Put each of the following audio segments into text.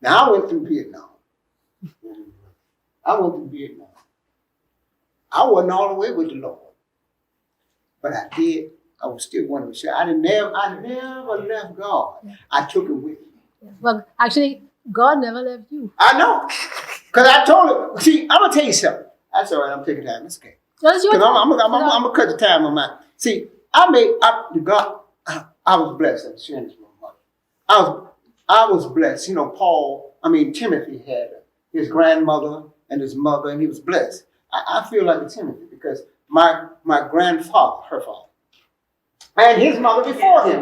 Now, I went through Vietnam. I wasn't all the way with the Lord. But I did. I was still one of the share. I never left God. I took him with me. Yeah. Well, actually, God never left you. I know. Because I told him, see, I'm going to tell you something. That's all right. I'm taking time. That's okay. Because I'm going to cut the time on mine. See, I was blessed. I'm sharing this with my mother. I was blessed. You know, Timothy had his grandmother and his mother, and he was blessed. I feel like a Timothy because my grandfather, her father, and his mother before him,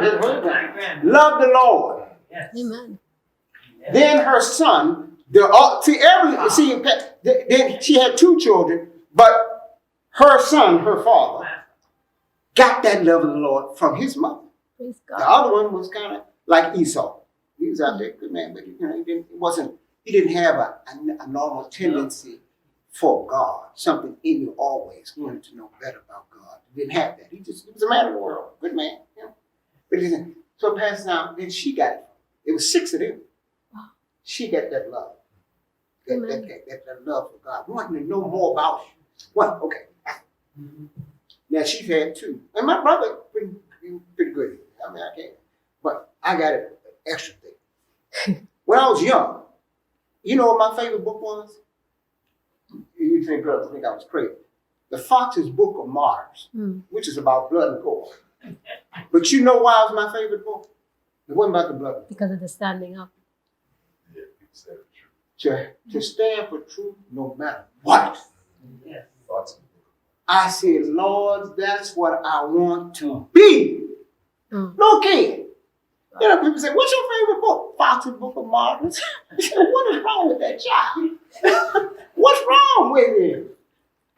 loved the Lord. Yes. Amen. Then her son, then she had two children, but her son, her father, got that love of the Lord from his mother. Praise God. The other one was kind of like Esau. He was out there, good man, but he didn't have a normal tendency for God. Something in you always wanted to know better about God. He didn't have that. He was a man of the world, good man. You know? But he didn't. So passed down. Then she got it. It was 6 of them. Wow. She got that love. That love for God, wanting to know more about you. Well, okay. Now she's had 2, and my brother pretty good. I mean, I can't, but I got an extra thing. When I was young, you know what my favorite book was? You think I was crazy. The Fox's Book of Martyrs, which is about blood and gore. But you know why it was my favorite book? It wasn't about the blood. Because of the standing up. To stand for truth no matter what. Yes. I said, Lord, that's what I want to be. No kid. You know, people say, what's your favorite book? Fox's Book of Martyrs. I said, what is wrong with that child? What's wrong with it?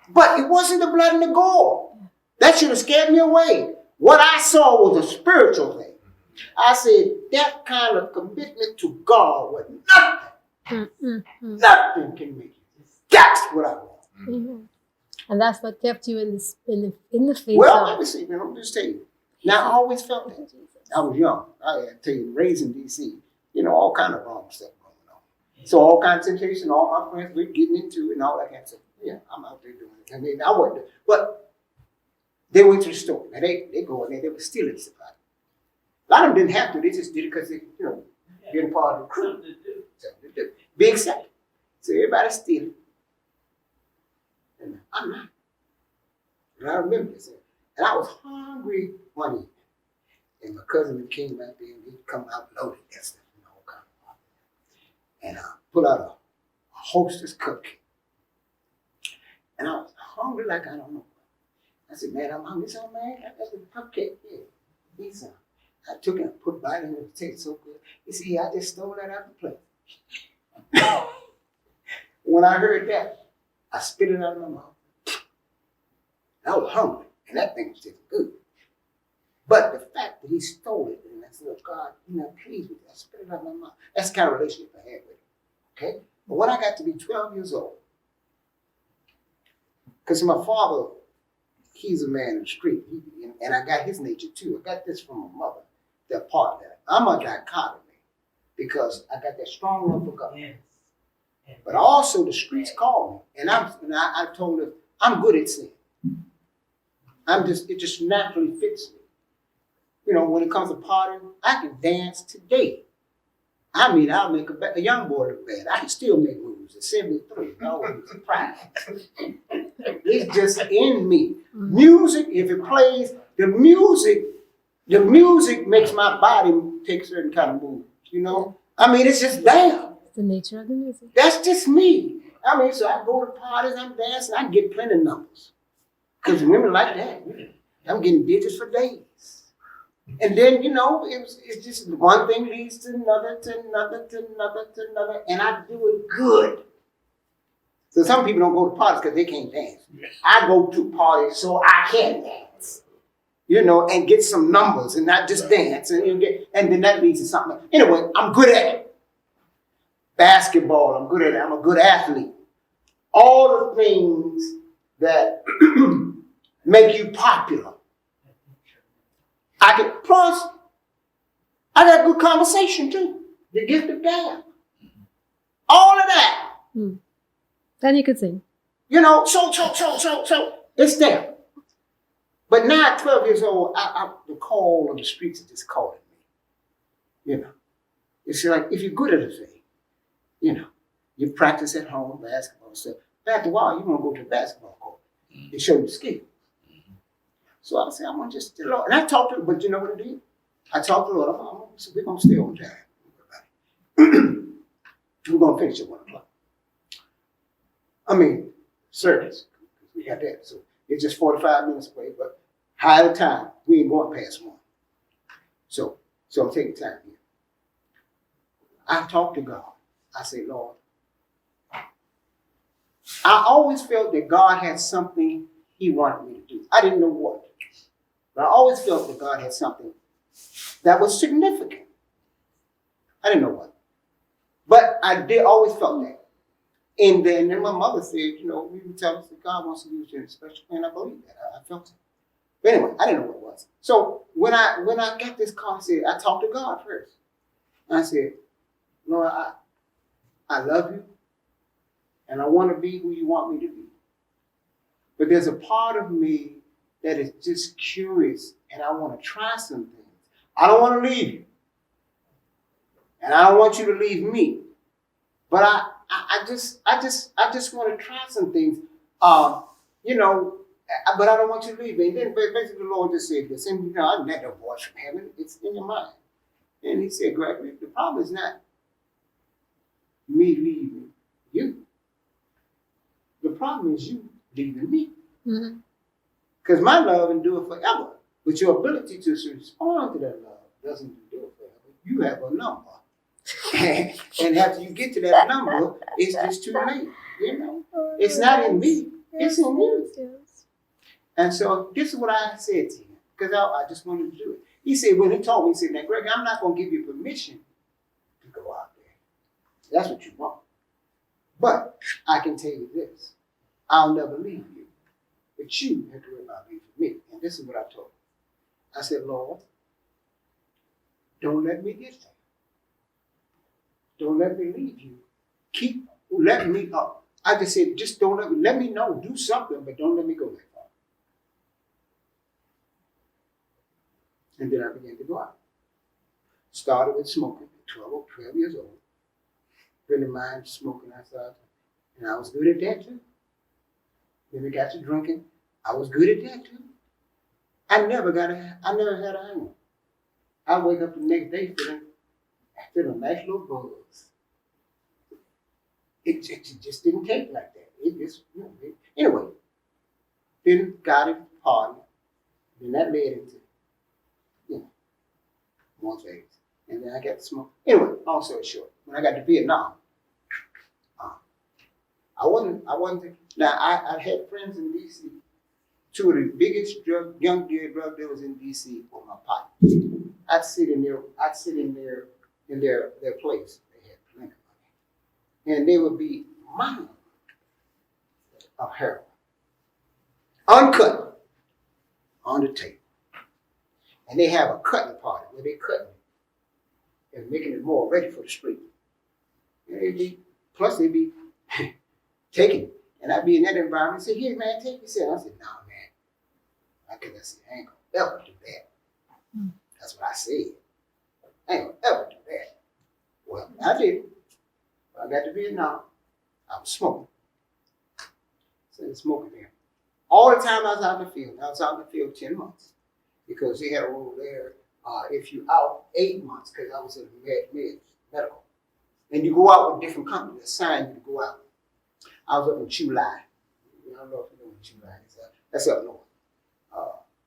But it wasn't the blood and the gore. That should have scared me away. What I saw was a spiritual thing. I said, that kind of commitment to God with nothing can make it. That's what I want. Mm-hmm. And that's what kept you in the face Well, of... let me see, man. I'm just telling you. Now, I always felt that. I was young. I tell you, raised in D.C., you know, all kind of wrong stuff going on. So all kinds of temptation, all my friends were getting into it and all that kind of stuff. Yeah, I'm out there doing it. I mean, I wasn't. But they went to the store. Now, they go in there. They were stealing stuff. A lot of them didn't have to. They just did it because they, you know, getting part of the crew. Something to do. Be accepted. So everybody's stealing. And I'm not. And I remember this. And I was hungry one evening. And my cousin came back there and he'd come out loaded that stuff and all kind of stuff. And I pull out a Hostess cupcake. And I was hungry like I don't know. I said, man, I'm hungry. So, man, I got the cupcake. Yeah. He's I took it and put it right in it. It tastes so good. He said, yeah, I just stole that out of the plate. When I heard that, I spit it out of my mouth. I was hungry, and that thing was tasting good. But the fact that he stole it, and I said, oh, God, you're not pleased with that. I spit it out of my mouth. That's the kind of relationship I had with him. Okay? But when I got to be 12 years old, because my father, he's a man in the street, and I got his nature too. I got this from my mother, that part of that. I'm a dichotomy because I got that strong love for God. Yes. But also the streets call me, and I told them I'm good at sin. It just naturally fits me. You know, when it comes to partying, I can dance today. I mean, I'll make a young boy look bad. I can still make moves at 73. No, it's a practice. It's just in me. Music, if it plays, the music makes my body take certain kind of moves. You know, I mean, it's just there. It's the nature of the music. That's just me. I mean, so I go to parties, I'm dancing, I get plenty of numbers. Because women like that. I'm getting digits for days. And then, you know, it's just one thing leads to another, and I do it good. So some people don't go to parties because they can't dance. I go to parties so I can dance, you know, and get some numbers and not just dance. And then that leads to something. Anyway, I'm good at it. Basketball, I'm good at it. I'm a good athlete. All the things that make you popular. Plus, I got good conversation too. The gift of gab. All of that. Then you could sing. You know, so it's there. But now at 12 years old, the call of the streets is just calling me. You know, it's like if you're good at a thing, you know, you practice at home, basketball stuff. After a while, you want to go to the basketball court. They show you skill. So I said, I want just the Lord. And I talked to him, but you know what I did? I talked to the Lord. So we're going to stay on time. We're going to finish at 1 o'clock. I mean, service. We got that. So it's just 45 minutes away, but high the time. We ain't going past 1. So I'm taking time here. I talked to God. I said, Lord, I always felt that God had something he wanted me to do. I didn't know what. But I always felt that God had something that was significant. I didn't know what. But I did always felt that. And then my mother said, you know, we would tell us that God wants to use you in a special way, and I believe that. I felt it. But anyway, I didn't know what it was. So when I got this call, I talked to God first. And I said, Lord, I love you, and I want to be who you want me to be. But there's a part of me that is just curious, and I want to try some things. I don't want to leave you, and I don't want you to leave me. But I just want to try some things, you know. But I don't want you to leave me. And then basically the Lord just said this, and you know, I met no voice from heaven. It's in your mind. And he said, Gregory, the problem is not me leaving you. The problem is you leaving me. Because my love endures forever. But your ability to respond to that love doesn't endure forever. You have a number. And after you get to that number, it's just too late. You know? It's not in me. It's in you. And so this is what I said to him. Because I just wanted to do it. He said, when he told me, he said, now, Greg, I'm not going to give you permission to go out there. That's what you want. But I can tell you this. I'll never leave you. But you have to worry about leaving me. And this is what I told him. I said, Lord, don't let me get there. Don't let me leave you. Keep letting me up. I just said, just don't let me know. Do something, but don't let me go that far. And then I began to go out. Started with smoking at 12 years old. Friend of mine smoking outside. And I was good at that too. Then we got to drinking. I was good at that too. I never had a hangover. I wake up the next day feeling a nice little buzz. It just didn't take like that. It just, you know, anyway. Then got it, party. Then that led into, you know, more things. And then I got to smoke. Anyway, long story short, when I got to Vietnam, I wasn't. Now I had friends in D.C. Two of the biggest young drug dealers in D.C. were my partners. I'd sit in their place. They had plenty of money, and they would be miles of heroin, uncut, on the table, and they have a cutting party where they cutting it and making it more ready for the street. And they'd be taking it. And I'd be in that environment and say, here, man, take this. I said, nah, man. I ain't gonna ever do that. That's what I said. I ain't gonna ever do that. Well, I did. When I got to Vietnam, I was smoking. So smoking there. All the time I was out in the field. I was out in the field 10 months. Because they had a rule there, if you out 8 months, because I was in medical. And you go out with different companies, assign you to go out. I was up in Chu Lai. I don't know if you know what Chu Lai is. That's up north.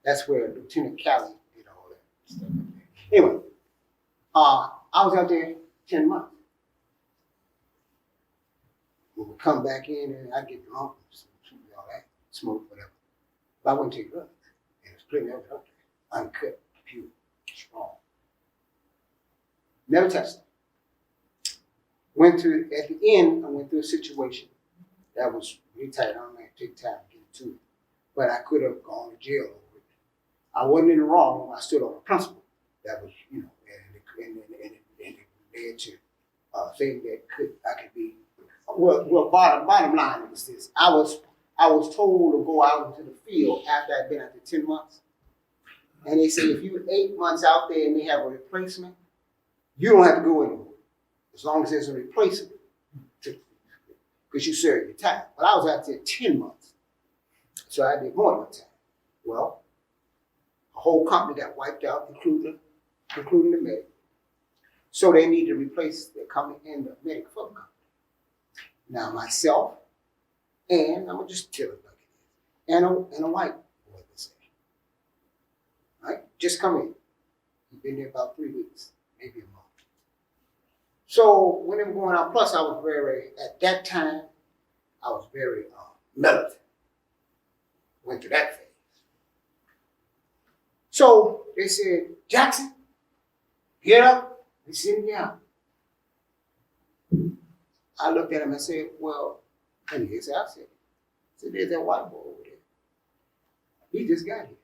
That's where Lieutenant Calley did all that stuff. Anyway, I was out there 10 months. We would come back in and I'd get drunk and all that, smoke, whatever. But I wouldn't take drugs. And there's plenty of it up there. Uncut, pure, strong. Never touched it. At the end, I went through a situation that was really tight. I don't have to take time to get into it. But I could have gone to jail over it. I wasn't in the wrong. I stood on a principle that was, you know, and it led to thing that I could be. Well, bottom line was this: I was told to go out into the field after I'd been out there 10 months, and they said if you're 8 months out there and they have a replacement, you don't have to go anymore as long as there's a replacement, because you served your time. But I was out there 10 months, so I did more than time. Well, the whole company got wiped out, including the medic. So they need to replace the company and the medic for the company. Now myself, and I'm gonna just tell it like it is, and a white boy, they say. Right? Just come in. He's been there about 3 weeks, maybe a month. So when they were going out, plus I was at that time, I was very militant. Went through that phase. So they said, Jackson, get up. He's sitting down. I looked at him and said, well, and he said, I said, there's that white boy over there. He just got here.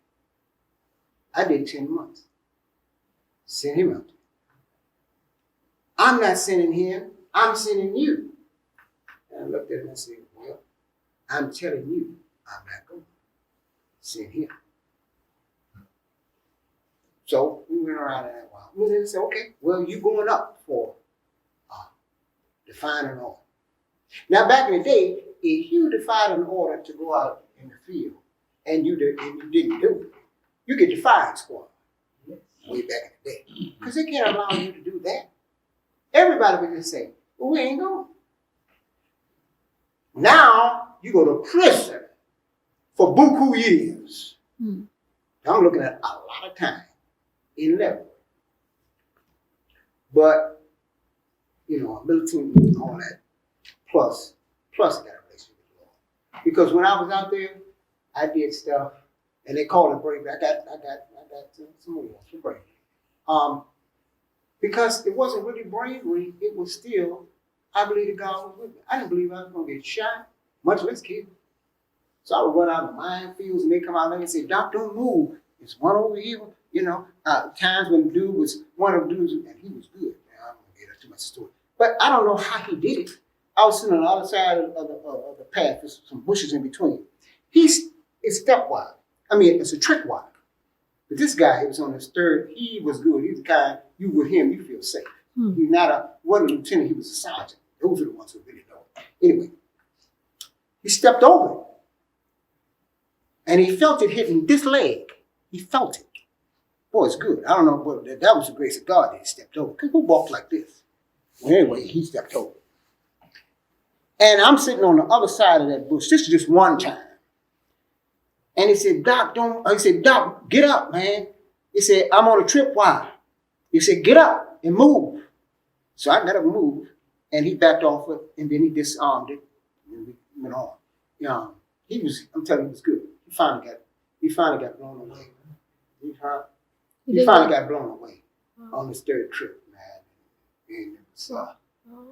I did 10 months. Send him out there. I'm not sending him, I'm sending you. And I looked at him and said, well, I'm telling you, I'm not going to send him. So we went around in that while. We then said, okay, well, you going up for define an order. Now, back in the day, if you defied an order to go out in the field and you didn't do it, you get the firing squad. Way back in the day. Because they can't allow you to do that. Everybody would just say, well, we ain't going. Now, you go to prison for buku years. I'm looking at a lot of time in level. But, you know, militant and all that, plus I got a relationship with the Lord. Because when I was out there, I did stuff, and they called it bravery. I got some more for bravery. Because it wasn't really bravery, it was still, I believe that God was with me. I didn't believe I was going to get shot, much less killed. So I would run out of minefields, and they come out there and say, Doc, don't move. There's one over here. You know, times when the dude was, one of the dudes, and he was good. Now, I'm going to get into too much story. But I don't know how he did it. I was sitting on the other side of the path. There's some bushes in between. It's stepwise. I mean, it's a trick wire. But this guy, he was on his third. He was good. He's the kind, you with him, you feel safe. He's wasn't a lieutenant, he was a sergeant. Those are the ones who really know it. Anyway, he stepped over it. And he felt it hitting this leg. He felt it. Boy, it's good. I don't know, but that was the grace of God that he stepped over. Because who walked like this? Well, anyway, he stepped over. And I'm sitting on the other side of that bush. This is just one time. And he said, Doc, get up, man. He said, I'm on a tripwire. He said, get up and move. So I got up and moved. And he backed off it, and then he disarmed it. And we went on. I'm telling you, he was good. He finally got blown away. He finally got blown away on his third trip, man. And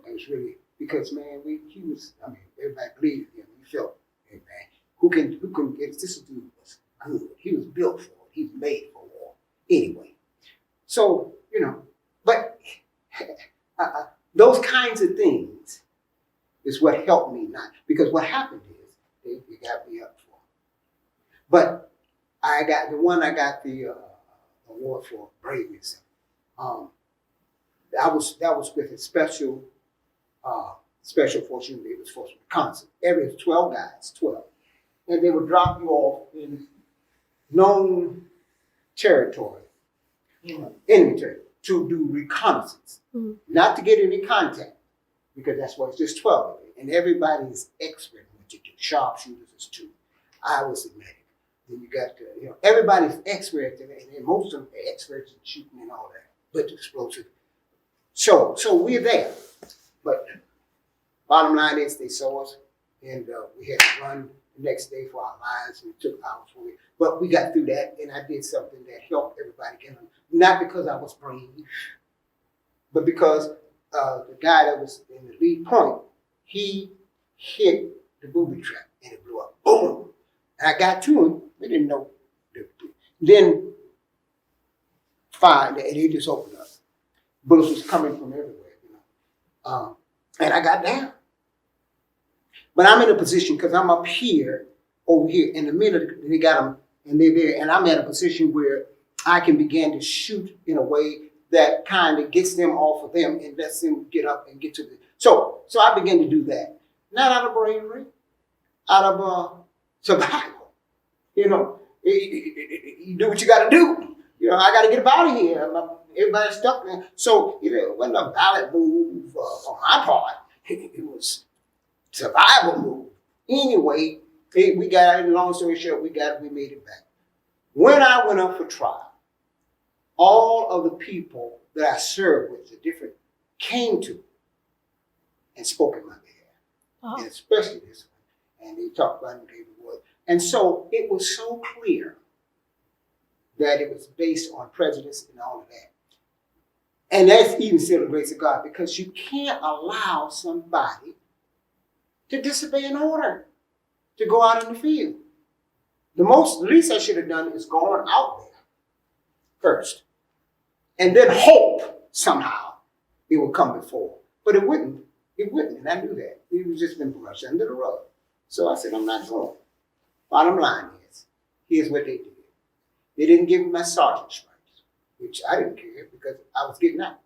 it was really, because, man, everybody believed in him. We felt, hey, man, who can get this dude was good. He was built for it. He was made for war. Anyway, so, you know, but those kinds of things is what helped me not, because what happened is they got me up for. But I got the award for braveness. That was with a special force unit. It was Force Reconnaissance. Every 12 guys, 12. And they would drop you off in known territory, enemy territory, to do reconnaissance. Not to get any contact, because that's why it's just 12 of it. And everybody is expert in what you do. Sharpshooters is 2. I was a medic. Then you got everybody's expert, and most of them are experts in shooting and all that, but explosive. So we're there. But bottom line is they saw us, and we had to run the next day for our lives, and it took hours for it. But we got through that, and I did something that helped everybody get on. Not because I was brave, but because the guy that was in the lead point, he hit the booby trap, and it blew up. Boom! And I got to him. We didn't know. Then fire, and they just opened up. Bullets was coming from everywhere. And I got down. But I'm in a position because I'm up here, over here, in the middle, they got them, and they're there, and I'm at a position where I can begin to shoot in a way that kind of gets them off of them and lets them get up and get to the. So I began to do that. Not out of bravery, out of survival. You know, you do what you got to do. You know, I got to get up out of here. Everybody's stuck there. So, you know, it wasn't a valid move on my part. It was survival move. Anyway, we got, long story short, we made it back. When I went up for trial, all of the people that I served with, the different, came to and spoke in my behalf, and especially this one. And they talked about David Wood. And so it was so clear that it was based on prejudice and all of that. And that's even still the grace of God, because you can't allow somebody to disobey an order, to go out in the field. The least I should have done is gone out there first, and then hope somehow it would come before. But it wouldn't. It wouldn't, and I knew that. It was just been brushed under the rug. So I said, I'm not going. Bottom line is, here's what they did. They didn't give me my sergeant stripes, which I didn't care because I was getting out.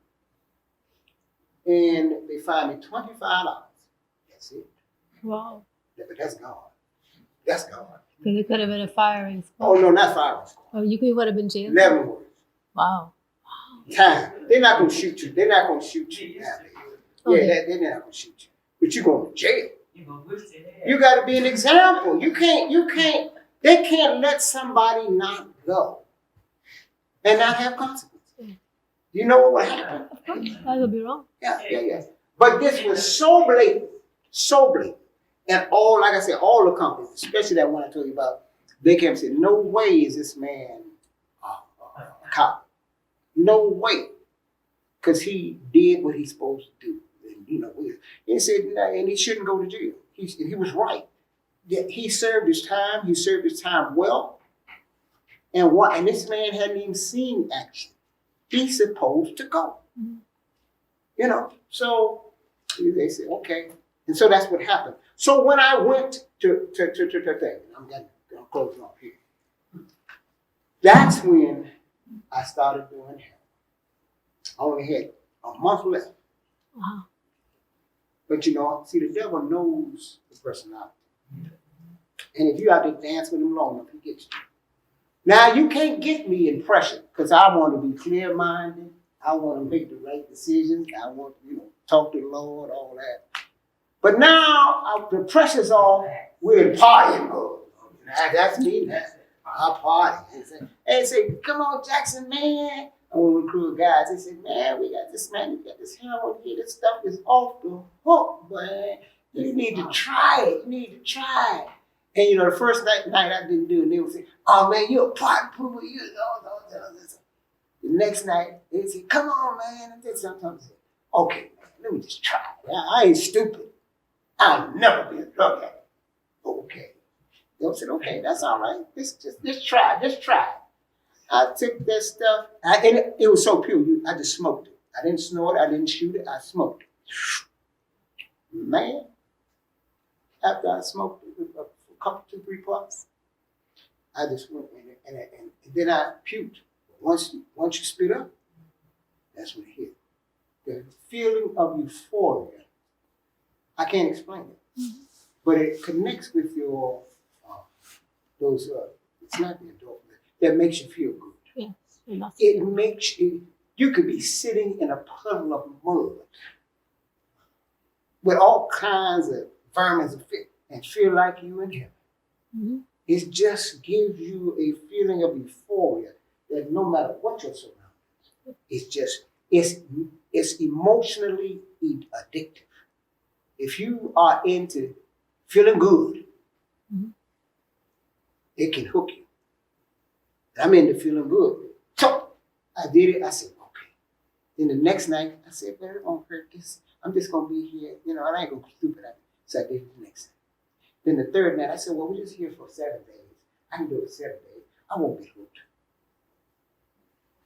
And they fined me $25. That's it. Wow. Yeah, but that's gone. That's gone. Because it could have been a firing squad. Oh, no, not firing squad. Oh, you would have been jailed? 11 words. Wow. Time. They're not going to shoot you. They're not going to shoot you. Yeah, Okay. they're not going to shoot you. But you're going to jail. You got to be an example. They can't let somebody not go and not have consequences. You know what would happen? Of course. That would be wrong. Yeah. But this was so blatant. And all, like I said, all the companies, especially that one I told you about, they came and said, no way is this man a cop. No way. Because he did what he's supposed to do. And, you know, he said, and he shouldn't go to jail. He was right. He served his time. He served his time well. And this man hadn't even seen action. He's supposed to go. Mm-hmm. You know, so they said, okay. And so that's what happened. So when I went to thing, I'm closing off here. That's when I started doing heroin. I only had a month left. Wow. But you know, see, the devil knows the personality. And if you out there dance with him long enough, he gets you. Now, you can't get me in pressure because I want to be clear-minded. I want to make the right decisions. I want to, talk to the Lord, all that. But now the pressure's off. We're in partying mode. That's me now. I party. And say, come on, Jackson, man. With crew of guys, they said, man, we got this heroin here. This stuff is off the hook, man. You need to try it. And the first night I didn't do it, and they would say, oh man, you're a pot pooper. The next night, they say, come on, man. And then sometimes say, okay, man, let me just try it. I ain't stupid. I'll never be a drug addict. Okay. They said, okay, that's all right. Just try it. I took that stuff, and it was so pure. I just smoked it. I didn't snort it. I didn't shoot it. I smoked it. Man, after I smoked it, a couple, 2-3 puffs, I just went in it, and then I puked. Once you spit up, that's when it hit. The feeling of euphoria, I can't explain it, but it connects with your it's not the endorphin that makes you feel good. Yes. It makes you could be sitting in a puddle of mud with all kinds of vermin and feel like you in heaven. Mm-hmm. It just gives you a feeling of euphoria that no matter what your surroundings, it's emotionally addictive. If you are into feeling good, mm-hmm. it can hook you. I'm into feeling good. So I did it. I said, okay. Then the next night, I said, well, it won't hurt this. I'm just going to be here. And I ain't going to be stupid at it. So I did it the next night. Then the third night, I said, well, we're just here for 7 days. I can do it 7 days. I won't get hooked.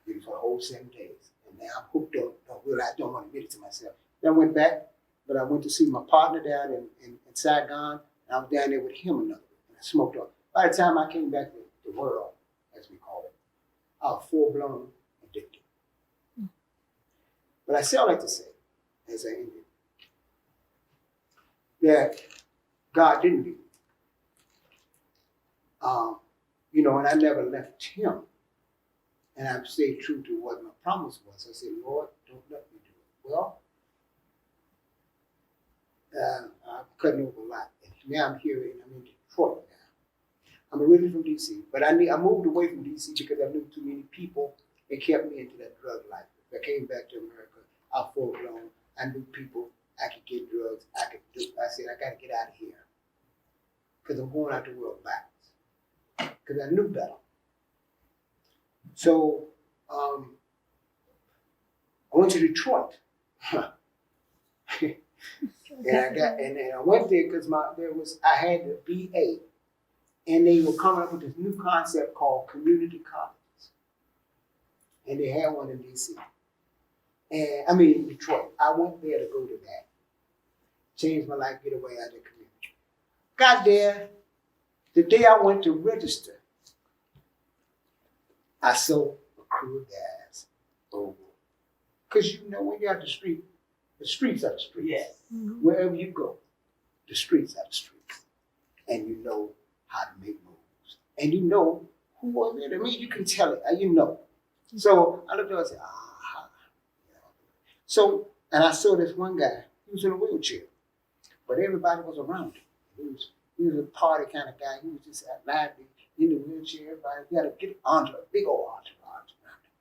I did it for the whole 7 days. And now I'm hooked on, I don't want to admit it to myself. Then I went back, but I went to see my partner down in Saigon, and I was down there with him another week, and I smoked up. By the time I came back to the world, as we call it, I was full-blown addicted. But I still like to say, as I ended, that God didn't leave me. And I never left him. And I've stayed true to what my promise was. I said, Lord, don't let me do it. Well, I'm cutting over a lot. And now I'm here, I'm in Detroit now. I'm originally from D.C., but I moved away from D.C. because I knew too many people that kept me into that drug life. If I came back to America, I was full-blown. I knew people, I could get drugs, I said, I got to get out of here because I'm going out the world backwards. Because I knew better. So I went to Detroit. And I went there because I had the BA, and they were coming up with this new concept called community colleges, and they had one in DC. Detroit. I went there to go to that. Changed my life, get away out of the community. Got there. The day I went to register, I saw a crew of guys over. Because when you're out the streets are the streets. Yes. Mhm. Wherever you go, the streets are the streets. And you know how to make moves. And you know who was it. You can tell it. So I looked at it and said, aha. So, and I saw this one guy. He was in a wheelchair. But everybody was around him. He was a party kind of guy. He was just lively in the wheelchair. Everybody, you got to get onto a big old entourage around him.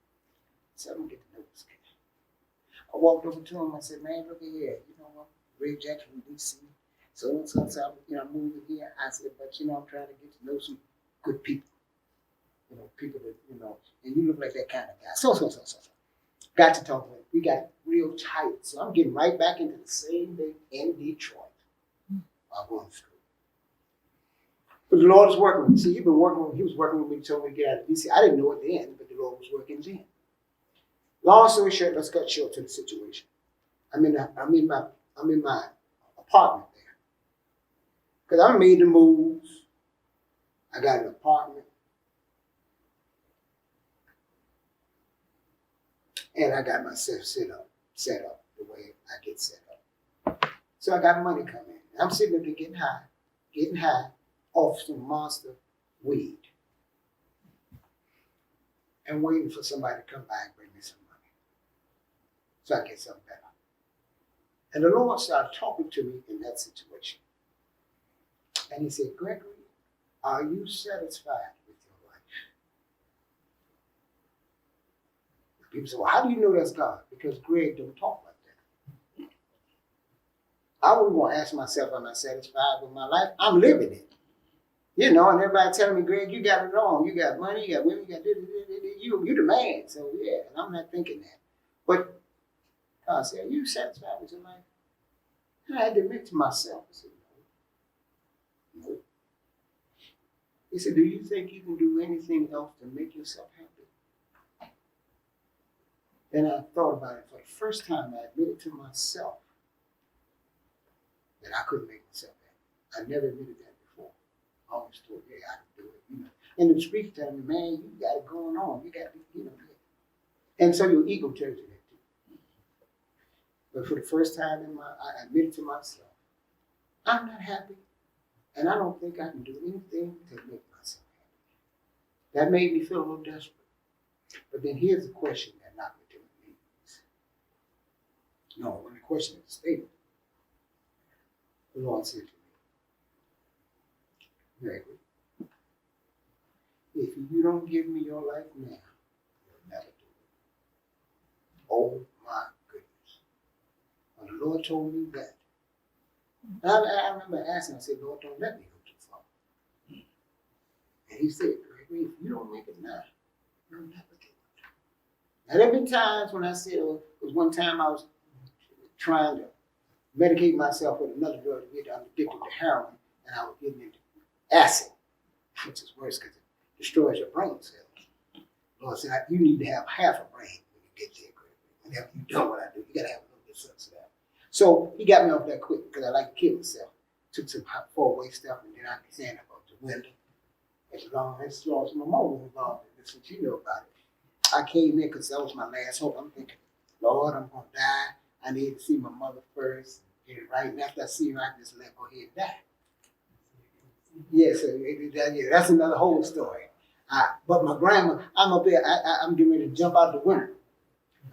So I'm going to get to know this guy. I walked over to him. I said, man, look at here. You know what? Gregory Jackson from D.C. So, I'm moving here. I said, but, I'm trying to get to know some good people. People that, and you look like that kind of guy. So. Got to talk to him. We got real tight. So I'm getting right back into the same day in Detroit. I'm going to school. But the Lord is working with me. See, he was working with me, told me to get out of D.C. I didn't know it then, but the Lord was working then. Long story short, let's cut short to the situation. I'm in my apartment there. Because I made the moves. I got an apartment. And I got myself set up the way I get set up. So I got money coming in. I'm sitting up there getting high off some monster weed. And waiting for somebody to come by and bring me some money. So I get something better. And the Lord started talking to me in that situation. And he said, Gregory, are you satisfied with your life? People say, well, how do you know that's God? Because Greg don't talk like that. I wouldn't want to ask myself, am I satisfied with my life? I'm living it. And everybody telling me, Greg, you got it all. You got money, you got women, you got this. You the man. So, yeah, and I'm not thinking that. But God said, are you satisfied with your life? And I had to admit to myself, I said, no. He said, do you think you can do anything else to make yourself happy? Then I thought about it. For the first time, I admitted to myself that I couldn't make myself happy. I never admitted that before. I always thought, yeah, I can do it. And the streets tell me, man, you got it going on. You got to be, good. And so your ego tells you that too. But for the first time I admitted to myself, I'm not happy. And I don't think I can do anything to make myself happy. That made me feel a little desperate. But then here's the question that knocked me to my knees. No, when the question is a statement, the Lord said to me, Gregory, if you don't give me your life now, you'll never do it. Oh my goodness. When the Lord told me that, I remember asking, I said, Lord, don't let me go too far. And he said, Gregory, if you don't make it now, you'll never do it. Now, there have been times when I said, because one time I was trying to medicate myself with another drug to get addicted to heroin, and I was getting into acid, which is worse because it destroys your brain cells. Lord said, you need to have half a brain when you get there, Gregory. And after you've done what I do, you got to have a little bit of that. So he got me off that quick because I like to kill myself. Took some four-way stuff and then I could stand up the window. As long as my mom was involved in this, what you know about it. I came in because that was my last hope. I'm thinking, Lord, I'm going to die. I need to see my mother first. And right after I see her, I can just let go ahead and die. Yeah, so that's another whole story. But my grandma, I'm up there, I'm getting ready to jump out the window.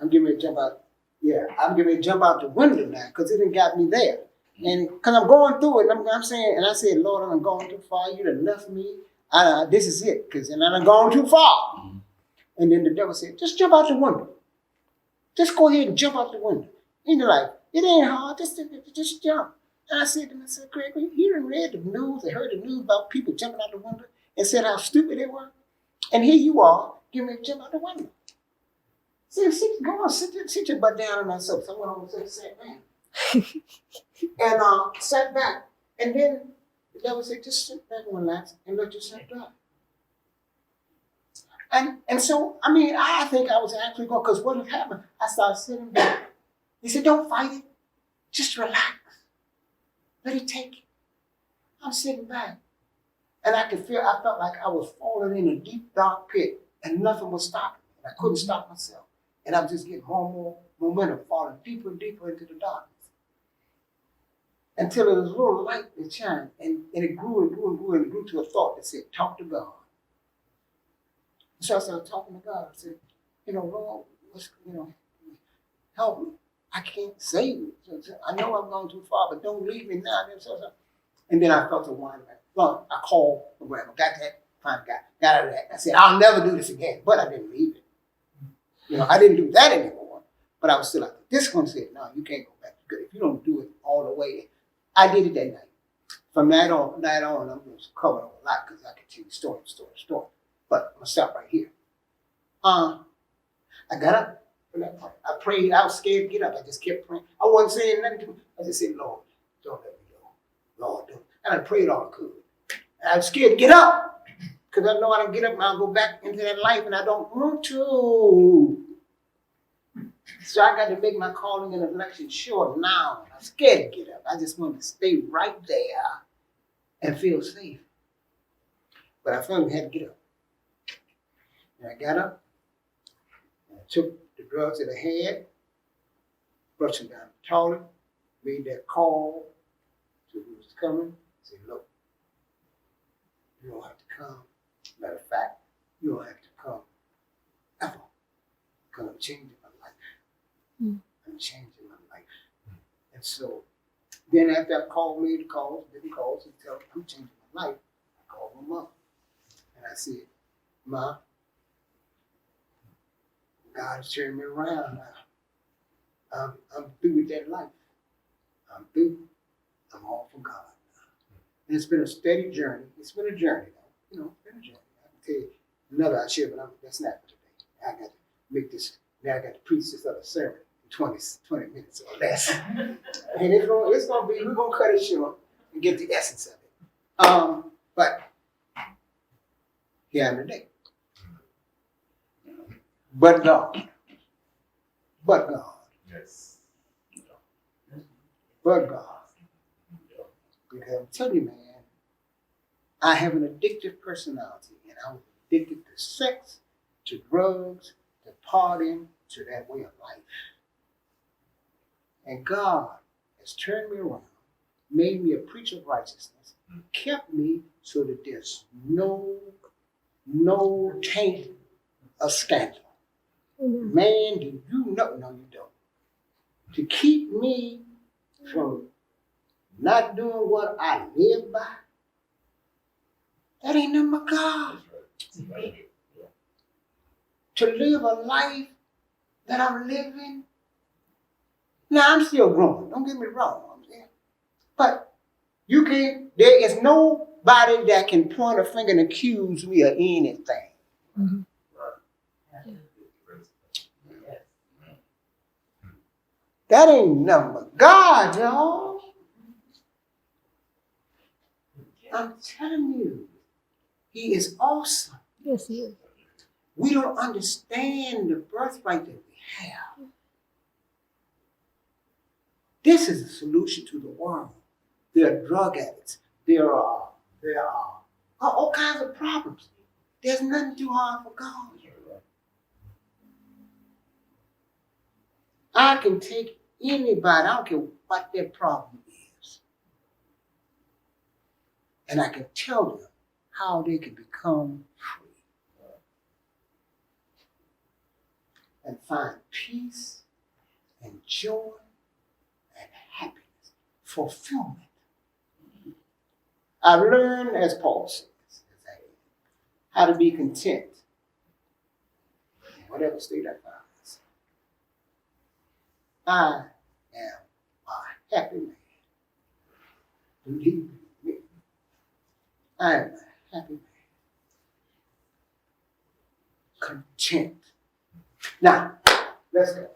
I'm getting ready to jump out. Yeah, I'm getting ready to jump out the window now because it done got me there. And because I'm going through it, and I'm saying, and I said, Lord, I'm going too far. You done left me. This is it, because I'm going too far. Mm-hmm. And then the devil said, just jump out the window. Just go ahead and jump out the window. And you're like, it ain't hard, just jump. And I said to myself, Gregory, you done read the news and heard the news about people jumping out the window and said how stupid they were. And here you are, getting ready to jump out the window. Go on, sit your butt down on myself. So I went home and sat down. And sat back. And then the devil said, just sit back and relax and let yourself die. And so, I mean, I think I was actually going, because what had happened, I started sitting back. He said, don't fight it. Just relax. Let it take you. I'm sitting back. And I felt like I was falling in a deep, dark pit and nothing was stopping me. I couldn't stop myself. And I was just getting more and more momentum, falling deeper and deeper into the darkness. Until there was a little light that shined, and it grew and grew and grew and grew to a thought that said, talk to God. So I started talking to God. I said, Lord, help me. I can't save me. So I know I'm going too far, but don't leave me now. And then I felt a whine back. Lord, I called my grandma, got that, finally got out of that. I said, I'll never do this again, but I didn't leave it. I didn't do that anymore, but I was still like, this one said, no, you can't go back. If you don't do it all the way, I did it that night. From that on, I'm going to cover a lot because I could tell you story. But I'm going to stop right here. I got up from that point. I prayed. I was scared to get up. I just kept praying. I wasn't saying nothing to him. I just said, Lord, don't let me go. Lord, don't. And I prayed all I could. And I was scared to get up because I know I don't get up and I'll go back into that life and I don't want to. So I got to make my calling and election sure now. I'm scared to get up. I just want to stay right there and feel safe. But I finally had to get up. And I got up and I took the drugs that I had, brushed them down the toilet, made that call to who was coming, said, look, you don't have to come. Matter of fact, you don't have to come ever. Because I'm changing my life. I'm changing my life. And so then after I made the calls, and tell them I'm changing my life, I called my mom. And I said, Ma, God has turned me around now. I'm through with that life. I'm through. I'm all for God now. And it's been a steady journey. It's been a journey, though. It's been a journey. I can tell you another I share, but that's not for today. I got to make this. Now I got to preach this other sermon in 20 minutes or less. And it's gonna be, we're gonna cut it short and get the essence of it. But here I'm today. But God. Yes. But God. Because I'm telling you, man, I have an addictive personality, and I was addicted to sex, to drugs, to partying, to that way of life. And God has turned me around, made me a preacher of righteousness, kept me so that there's no taint of scandal. Man, do you know? No, you don't. To keep me from not doing what I live by, that ain't nothing but God. To live a life that I'm living. Now, I'm still growing. Don't get me wrong. But there is nobody that can point a finger and accuse me of anything. Mm-hmm. That ain't nothing but God, y'all. I'm telling you, He is awesome. Yes, He is. We don't understand the birthright that we have. This is a solution to the world. There are drug addicts. There are all kinds of problems. There's nothing too hard for God. I can take anybody, I don't care what their problem is, and I can tell them how they can become free and find peace and joy and happiness, fulfillment. I've learned, as Paul says, how to be content in whatever state I find myself. I am a happy man. Believe me, I am a happy man. Content. Now, let's go.